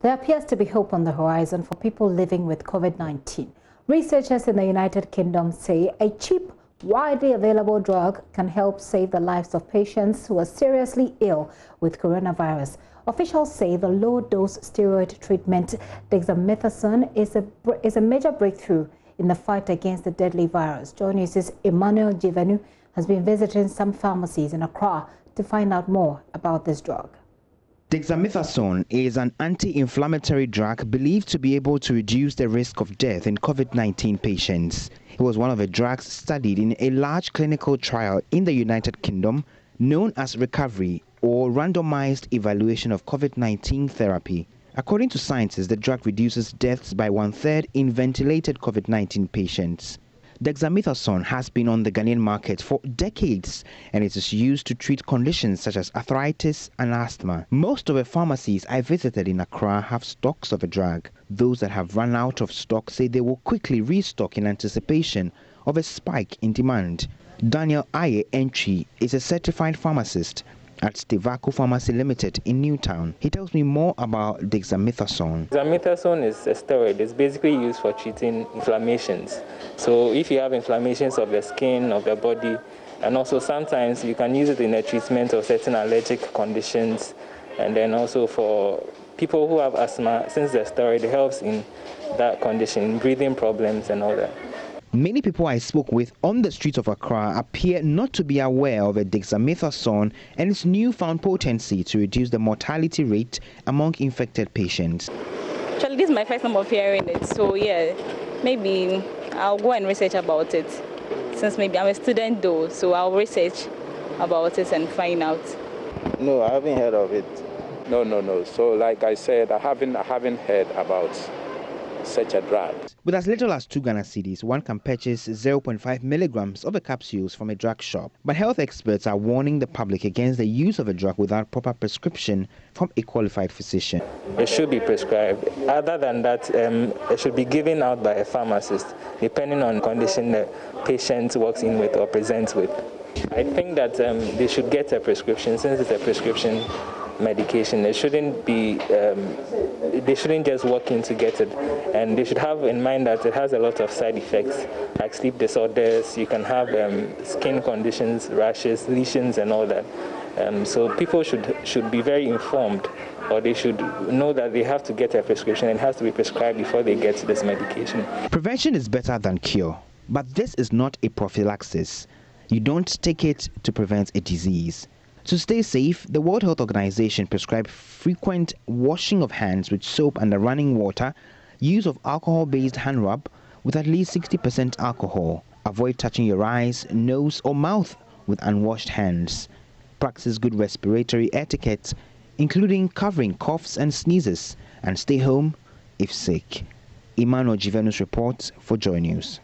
There appears to be hope on the horizon for people living with COVID-19. Researchers in the United Kingdom say a cheap, widely available drug can help save the lives of patients who are seriously ill with coronavirus. Officials say the low-dose steroid treatment Dexamethasone is a major breakthrough in the fight against the deadly virus. JoyNews' JoyNews has been visiting some pharmacies in Accra to find out more about this drug. Dexamethasone is an anti-inflammatory drug believed to be able to reduce the risk of death in COVID-19 patients. It was one of the drugs studied in a large clinical trial in the United Kingdom known as Recovery or Randomized Evaluation of COVID-19 Therapy. According to scientists, the drug reduces deaths by 1/3 in ventilated COVID-19 patients. Dexamethasone has been on the Ghanaian market for decades and it is used to treat conditions such as arthritis and asthma. Most of the pharmacies I visited in Accra have stocks of the drug. Those that have run out of stock say they will quickly restock in anticipation of a spike in demand. Daniel Aye Entry is a certified pharmacist at Stevaco Pharmacy Limited in Newtown. He tells me more about Dexamethasone. Dexamethasone is a steroid. It's basically used for treating inflammations. So if you have inflammations of the skin, of the body, and also sometimes you can use it in the treatment of certain allergic conditions, and then also for people who have asthma, since the steroid helps in that condition, breathing problems and all that. Many people I spoke with on the streets of Accra appear not to be aware of a Dexamethasone and its newfound potency to reduce the mortality rate among infected patients. Actually, this is my first time of hearing it, so yeah, maybe I'll go and research about it. Since maybe I'm a student though, so I'll research about it and find out. No, I haven't heard of it. No. So like I said, I haven't heard about such a drug. With as little as 2 Ghana cedis, one can purchase 0.5 milligrams of the capsules from a drug shop. But health experts are warning the public against the use of a drug without proper prescription from a qualified physician. It should be prescribed. Other than that, it should be given out by a pharmacist, depending on the condition the patient walks in with or presents with. I think that they should get a prescription, since it's a prescription medication. It shouldn't be, they shouldn't just walk in to get it, and they should have in mind that it has a lot of side effects like sleep disorders. You can have skin conditions, rashes, lesions and all that. So people should be very informed, or they should know that they have to get a prescription and it has to be prescribed before they get this medication. Prevention is better than cure, but this is not a prophylaxis. You don't take it to prevent a disease. To stay safe, the World Health Organization prescribed frequent washing of hands with soap and running water, use of alcohol-based hand rub with at least 60% alcohol. Avoid touching your eyes, nose or mouth with unwashed hands. Practice good respiratory etiquette, including covering coughs and sneezes, and stay home if sick. JoyNews reports for JoyNews.